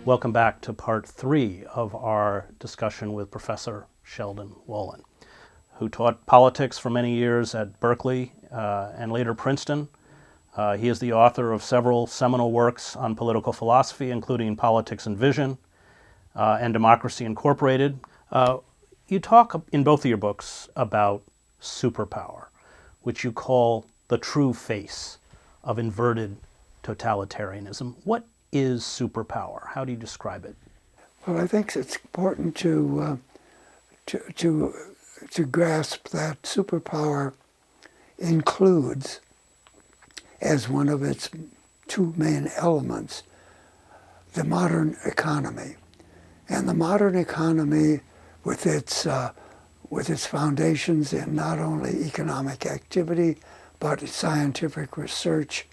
Welcome back to part 3 of our discussion with Professor Sheldon Wolin, who taught politics for many years at Berkeley and later Princeton. He is the author of several seminal works on political philosophy, including Politics and Vision and Democracy Incorporated. You talk in both of your books about superpower, which you call the true face of inverted totalitarianism. What is superpower? How do you describe it? Well, I think it's important to grasp that superpower includes, as one of its two main elements, the modern economy. And the modern economy, with its foundations in not only economic activity, but scientific research,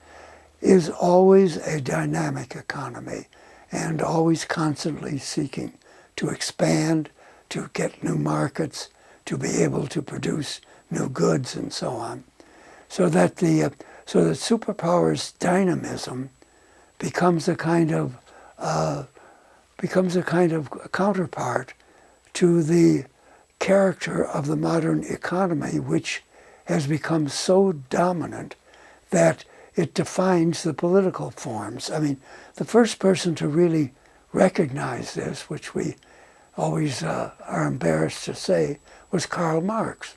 is always a dynamic economy and always constantly seeking to expand, to get new markets, to be able to produce new goods and so on. So that superpower's dynamism becomes a kind of counterpart to the character of the modern economy, which has become so dominant that it defines the political forms. I mean, the first person to really recognize this, which we always are embarrassed to say, was Karl Marx,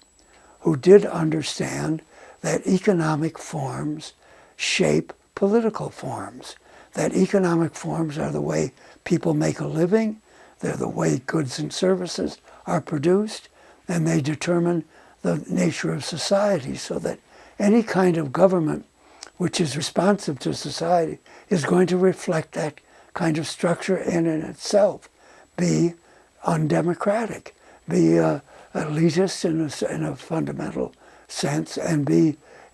who did understand that economic forms shape political forms, that economic forms are the way people make a living, they're the way goods and services are produced, and they determine the nature of society, so that any kind of government which is responsive to society is going to reflect that kind of structure and in itself be undemocratic, be elitist in a fundamental sense, and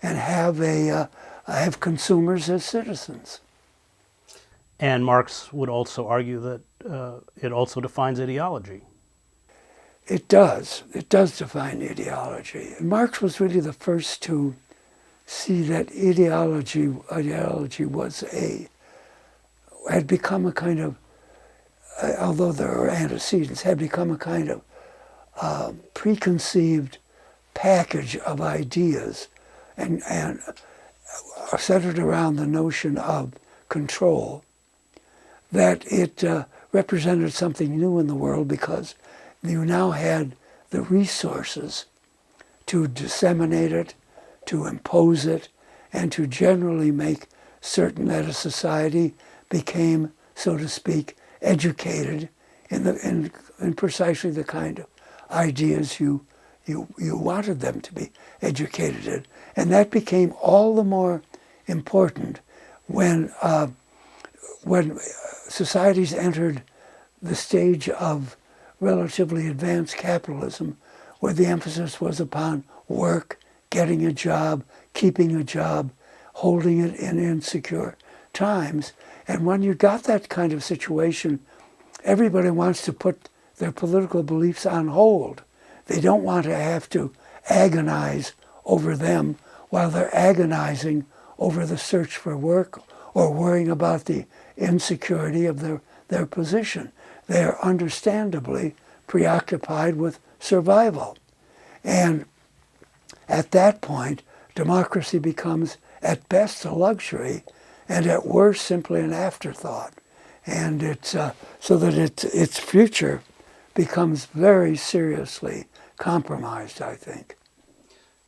have consumers as citizens. And Marx would also argue that it also defines ideology. It does. It does define ideology. And Marx was really the first to see that ideology had become a kind of, although there are antecedents, had become a kind of preconceived package of ideas and centered around the notion of control, that it represented something new in the world because you now had the resources to disseminate it, to impose it, and to generally make certain that a society became, so to speak, educated in precisely the kind of ideas you wanted them to be educated in. And that became all the more important when societies entered the stage of relatively advanced capitalism, where the emphasis was upon work, getting a job, keeping a job, holding it in insecure times. And when you got that kind of situation, everybody wants to put their political beliefs on hold. They don't want to have to agonize over them while they're agonizing over the search for work or worrying about the insecurity of their position. They are understandably preoccupied with survival. And at that point, democracy becomes at best a luxury and at worst simply an afterthought. And it's so that its future becomes very seriously compromised, I think.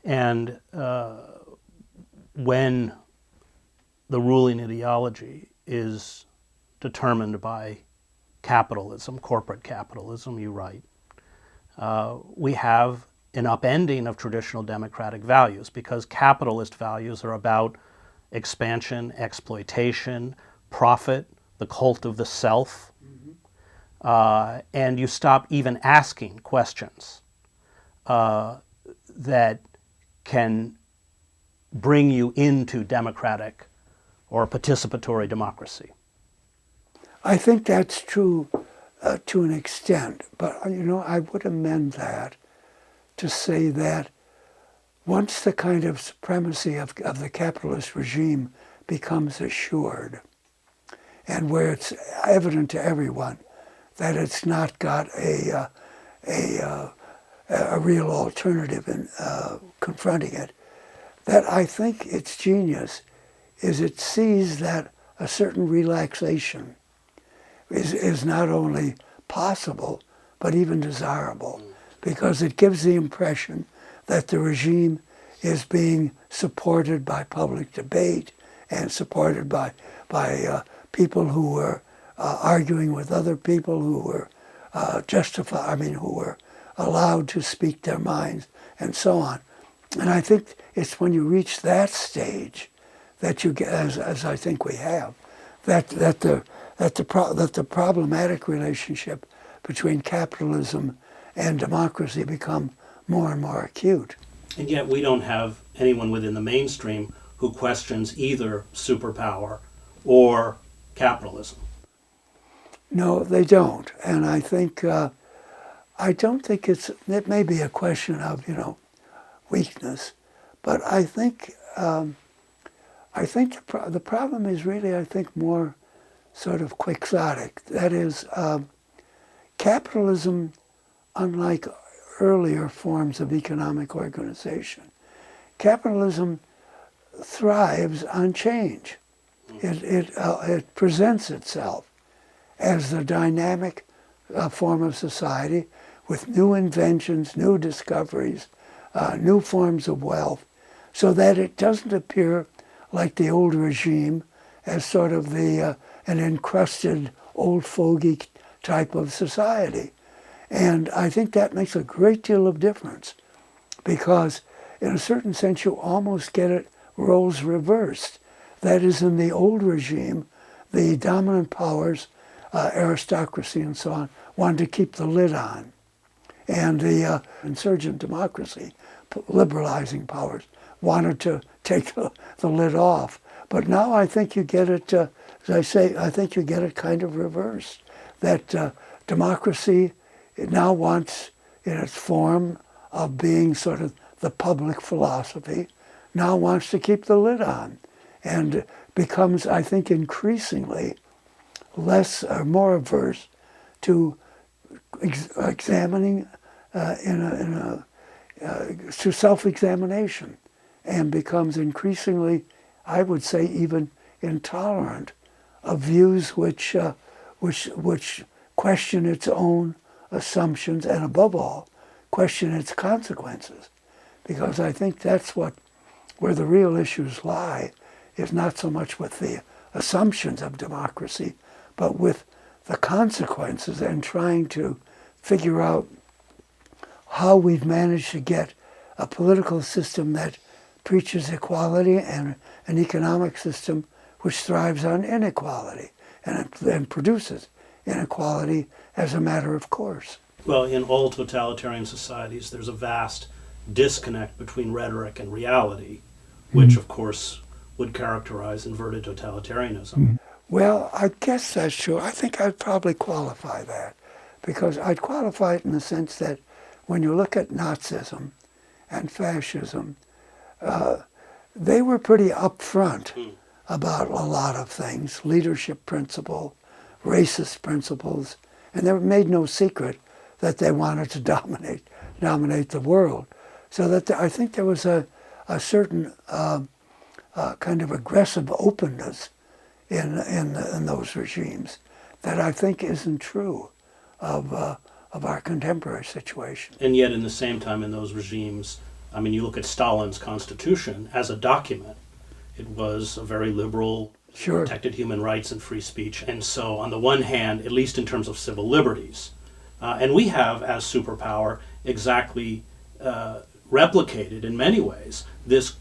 And when the ruling ideology is determined by capitalism, corporate capitalism, you write, we have an upending of traditional democratic values, because capitalist values are about expansion, exploitation, profit, the cult of the self, and you stop even asking questions that can bring you into democratic or participatory democracy. I think that's true to an extent, but I would amend that to say that once the kind of supremacy of the capitalist regime becomes assured, and where it's evident to everyone that it's not got a real alternative in confronting it, that I think its genius is it sees that a certain relaxation is not only possible, but even desirable, because it gives the impression that the regime is being supported by public debate and supported by people who were arguing with other people, who were who were allowed to speak their minds, and so on. And I think it's when you reach that stage that you get, as I think we have, that the problematic relationship between capitalism and democracy become more and more acute. And yet we don't have anyone within the mainstream who questions either superpower or capitalism. No, they don't. And I think, I don't think it may be a question of, weakness, but I think the problem is really, I think, more sort of quixotic. That is, capitalism, unlike earlier forms of economic organization, capitalism thrives on change. It presents itself as the dynamic form of society with new inventions, new discoveries, new forms of wealth, so that it doesn't appear like the old regime as sort of an encrusted old fogey type of society. And I think that makes a great deal of difference, because in a certain sense you almost get it roles reversed. That is, in the old regime, the dominant powers, aristocracy and so on, wanted to keep the lid on. And the insurgent democracy, liberalizing powers, wanted to take the lid off. But now I think you get it, as I say, I think you get it kind of reversed. That democracy, it now wants, in its form of being sort of the public philosophy, now wants to keep the lid on, and becomes, I think, increasingly less or more averse to examining to self-examination, and becomes increasingly, I would say, even intolerant of views which question its own assumptions, and above all, question its consequences. Because I think that's where the real issues lie, is not so much with the assumptions of democracy, but with the consequences, and trying to figure out how we've managed to get a political system that preaches equality and an economic system which thrives on inequality and produces inequality as a matter of course. Well, in all totalitarian societies, there's a vast disconnect between rhetoric and reality, which, of course, would characterize inverted totalitarianism. Well, I guess that's true. I think I'd probably qualify that, because I'd qualify it in the sense that when you look at Nazism and fascism, they were pretty upfront about a lot of things, leadership principle, racist principles, and they made no secret that they wanted to dominate the world. So that I think there was a certain kind of aggressive openness in those regimes that I think isn't true of our contemporary situation. And yet, in the same time, in those regimes, I mean, you look at Stalin's constitution as a document. It was a very liberal, Sure. protected human rights and free speech. And so, on the one hand, at least in terms of civil liberties, and we have, as superpower, exactly replicated in many ways this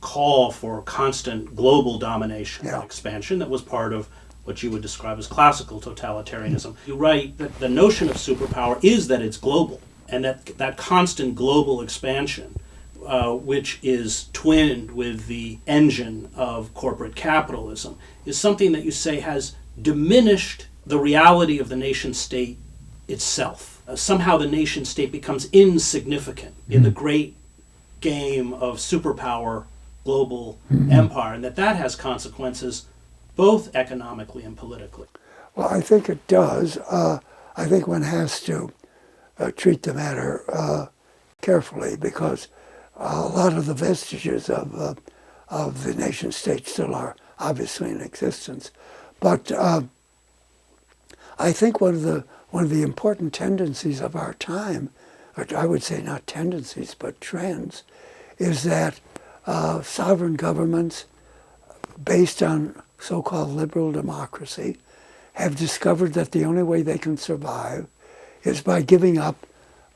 call for constant global domination and expansion that was part of what you would describe as classical totalitarianism. You write that the notion of superpower is that it's global, and that constant global expansion, which is twinned with the engine of corporate capitalism, is something that you say has diminished the reality of the nation state itself. Somehow the nation state becomes insignificant in the great game of superpower global empire, and that has consequences both economically and politically? Well, I think it does. I think one has to treat the matter carefully because a lot of the vestiges of the nation state still are obviously in existence. But I think one of the important tendencies of our time, or I would say not tendencies but trends, is that sovereign governments based on so-called liberal democracy have discovered that the only way they can survive is by giving up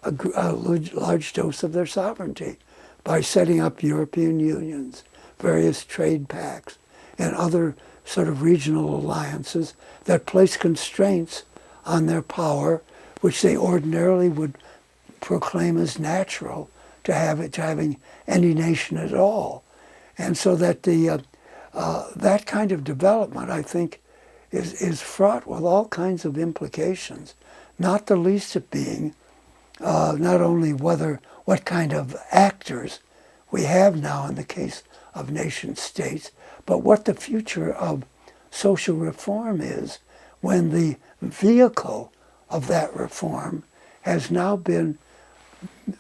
a large dose of their sovereignty, by setting up European unions, various trade pacts, and other sort of regional alliances that place constraints on their power, which they ordinarily would proclaim as natural to having any nation at all. And so that that kind of development, I think, is fraught with all kinds of implications, not the least of being not only what kind of actors we have now in the case of nation states, but what the future of social reform is when the vehicle of that reform has now been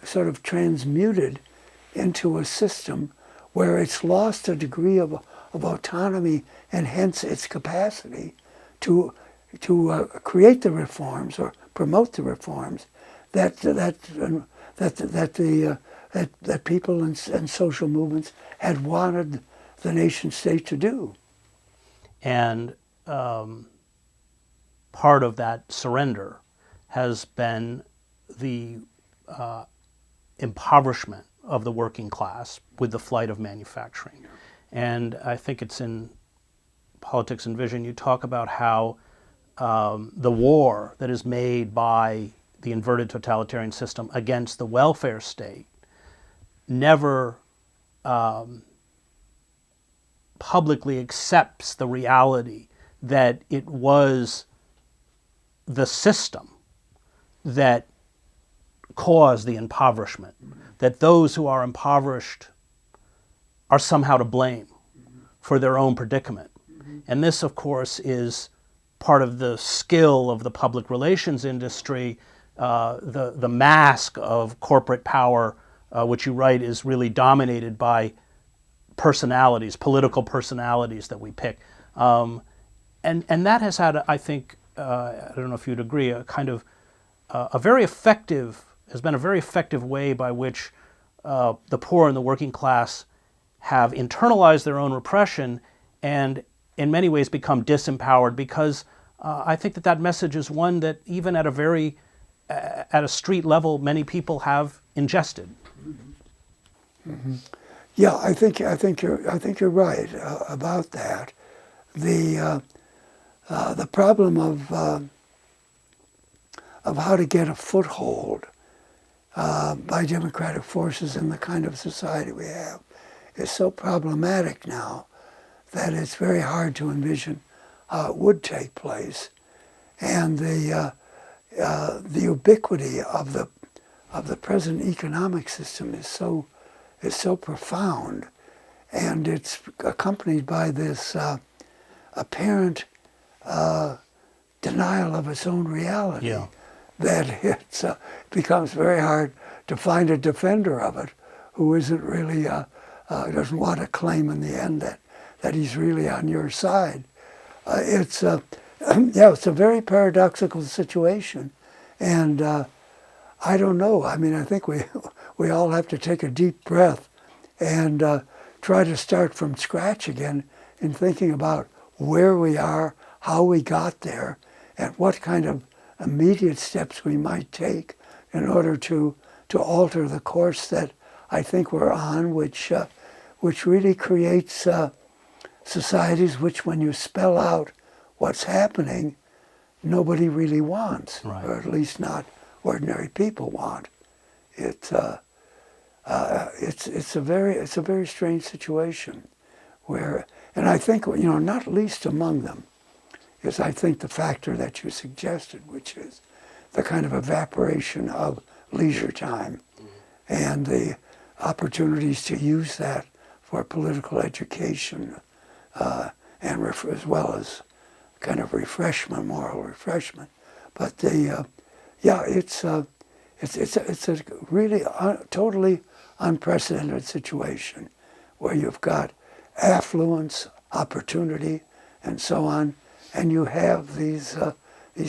sort of transmuted into a system where it's lost a degree of autonomy and hence its capacity to create the reforms or promote the reforms that people and social movements had wanted the nation state to do. And part of that surrender has been the impoverishment of the working class with the flight of manufacturing. And I think it's in Politics and Vision, you talk about how the war that is made by the inverted totalitarian system against the welfare state never publicly accepts the reality that it was the system that caused the impoverishment, that those who are impoverished are somehow to blame for their own predicament. And this, of course, is part of the skill of the public relations industry, the mask of corporate power, which you write is really dominated by personalities, political personalities that we pick. And that has had, I think, I don't know if you'd agree, a kind of has been a very effective way by which the poor and the working class have internalized their own repression and in many ways become disempowered, because I think that message is one that even at a street level, many people have ingested. Mm-hmm. Yeah, I think you're right about that. The problem of how to get a foothold by democratic forces in the kind of society we have is so problematic now that it's very hard to envision how it would take place. And the ubiquity of the present economic system is so profound, and it's accompanied by this apparent denial of its own reality. Yeah. That it becomes very hard to find a defender of it who isn't really doesn't want to claim in the end that he's really on your side. It's a very paradoxical situation, and I don't know. I mean, I think we all have to take a deep breath and try to start from scratch again in thinking about where we are, how we got there, and what kind of immediate steps we might take in order to alter the course that I think we're on, which really creates societies which, when you spell out what's happening, nobody really wants, right, or at least not ordinary people want. It's a very strange situation where, and I think, not least among them is, I think, the factor that you suggested, which is the kind of evaporation of leisure time and the opportunities to use that for political education and as well as kind of refreshment, moral refreshment. But it's a really totally unprecedented situation where you've got affluence, opportunity, and so on, and you have these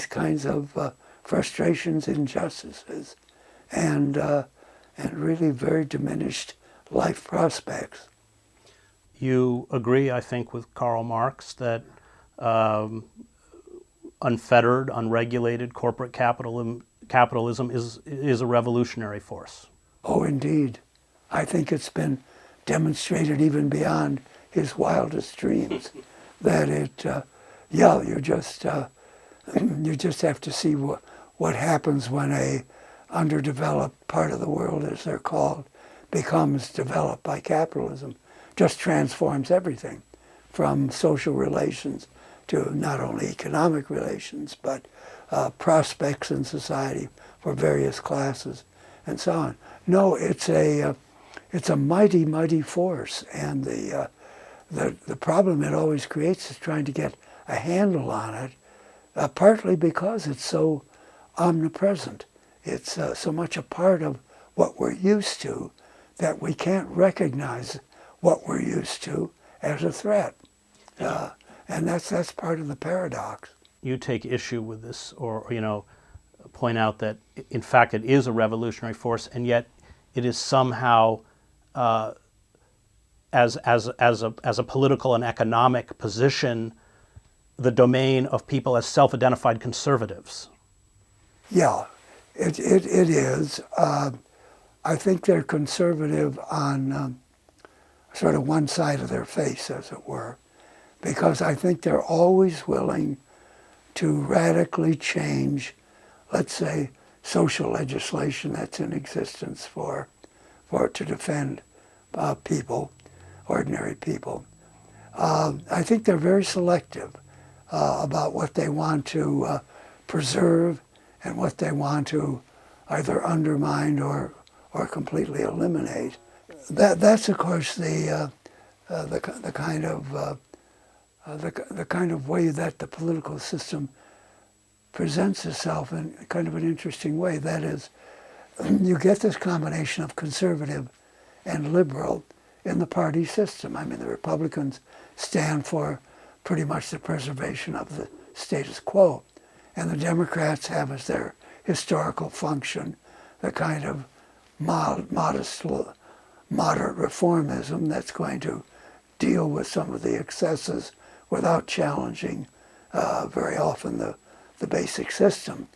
kinds of frustrations, injustices, and really very diminished life prospects. You agree, I think, with Karl Marx that unfettered, unregulated corporate capitalism is a revolutionary force. Oh, indeed. I think it's been demonstrated even beyond his wildest dreams that you just have to see what happens when a underdeveloped part of the world, as they're called, becomes developed by capitalism. Just transforms everything from social relations to not only economic relations, but prospects in society for various classes and so on. No, it's a mighty, mighty force, and the problem it always creates is trying to get a handle on it, partly because it's so omnipresent. It's so much a part of what we're used to that we can't recognize what we're used to as a threat. And that's part of the paradox. You take issue with this, or point out that in fact it is a revolutionary force, and yet it is somehow as a political and economic position the domain of people as self-identified conservatives. Yeah, it is. I think they're conservative on sort of one side of their face, as it were, because I think they're always willing to radically change, let's say, social legislation that's in existence to defend people, ordinary people. I think they're very selective about what they want to preserve and what they want to either undermine or completely eliminate. That's of course the kind of way that the political system presents itself in kind of an interesting way. That is, you get this combination of conservative and liberal in the party system. I mean, the Republicans stand for pretty much the preservation of the status quo, and the Democrats have as their historical function the kind of moderate reformism that's going to deal with some of the excesses without challenging very often the basic system.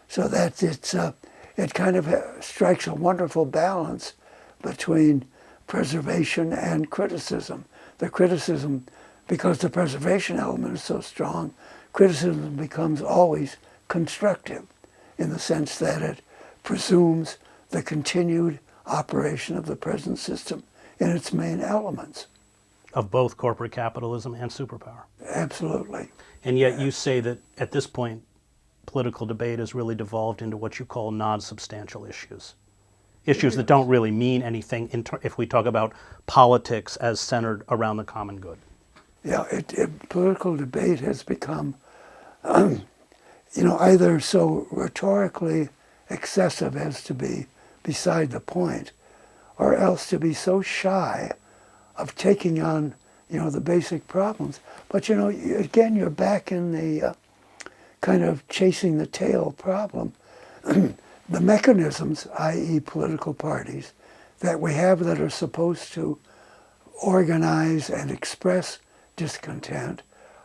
So that it kind of strikes a wonderful balance between preservation and criticism. The criticism, because the preservation element is so strong, criticism becomes always constructive in the sense that it presumes the continued operation of the present system in its main elements. Of both corporate capitalism and superpower. Absolutely. And yet you say that at this point, political debate has really devolved into what you call non-substantial issues. Issues that don't really mean anything if we talk about politics as centered around the common good. Yeah, political debate has become, either so rhetorically excessive as to be beside the point, or else to be so shy of taking on, the basic problems. But, again, you're back in the kind of chasing the tail problem. The mechanisms, i.e. political parties, that we have that are supposed to organize and express discontent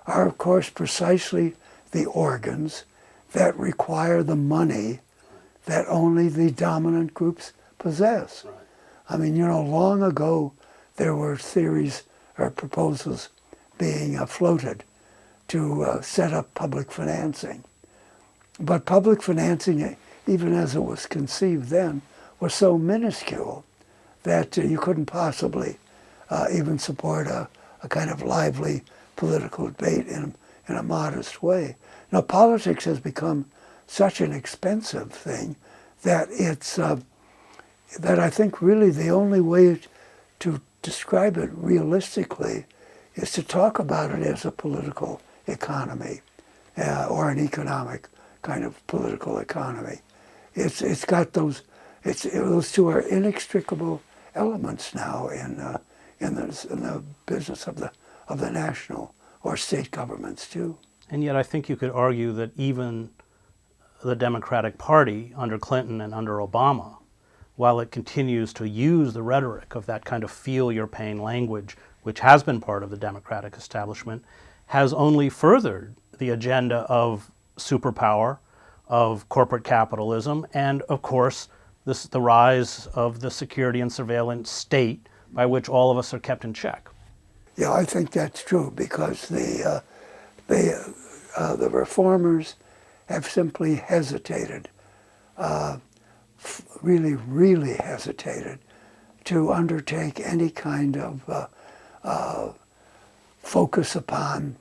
are, of course, precisely the organs that require the money that only the dominant groups possess. Right. I mean, long ago there were theories or proposals being floated to set up public financing. But public financing, even as it was conceived then, was so minuscule that you couldn't possibly even support a kind of lively political debate in a modest way. Now, politics has become such an expensive thing that it's that I think really the only way to describe it realistically is to talk about it as a political economy or an economic kind of political economy. It's got those two are inextricable elements now in the business of the national or state governments too. And yet I think you could argue that even the Democratic Party under Clinton and under Obama, while it continues to use the rhetoric of that kind of feel your pain language, which has been part of the Democratic establishment, has only furthered the agenda of superpower, of corporate capitalism, and of course the rise of the security and surveillance state by which all of us are kept in check. Yeah, I think that's true because the reformers have simply hesitated, really hesitated to undertake any kind of focus upon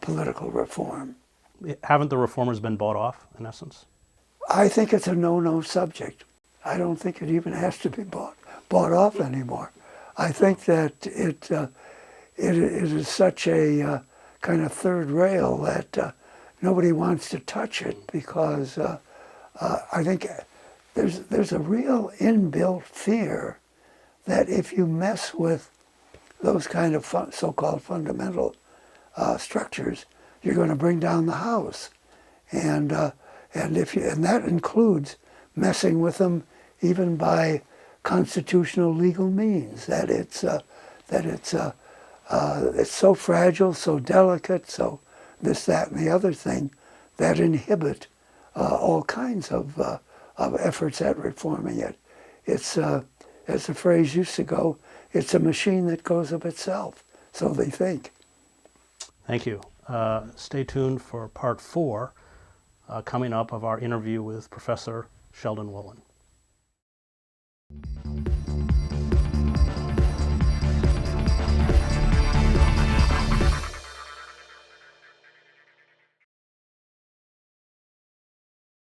political reform. Haven't the reformers been bought off, in essence? I think it's a no-no subject. I don't think it even has to be bought off anymore. I think that it is such a kind of third rail that nobody wants to touch it because I think there's a real inbuilt fear that if you mess with those kind of so-called fundamental structures, you're going to bring down the house, and that includes messing with them even by constitutional legal means. That it's so fragile, so delicate, so this, that, and the other thing that inhibit all kinds of efforts at reforming it. It's as the phrase used to go, it's a machine that goes of itself. So they think. Thank you. Stay tuned for part 4 coming up of our interview with Professor Sheldon Wolin.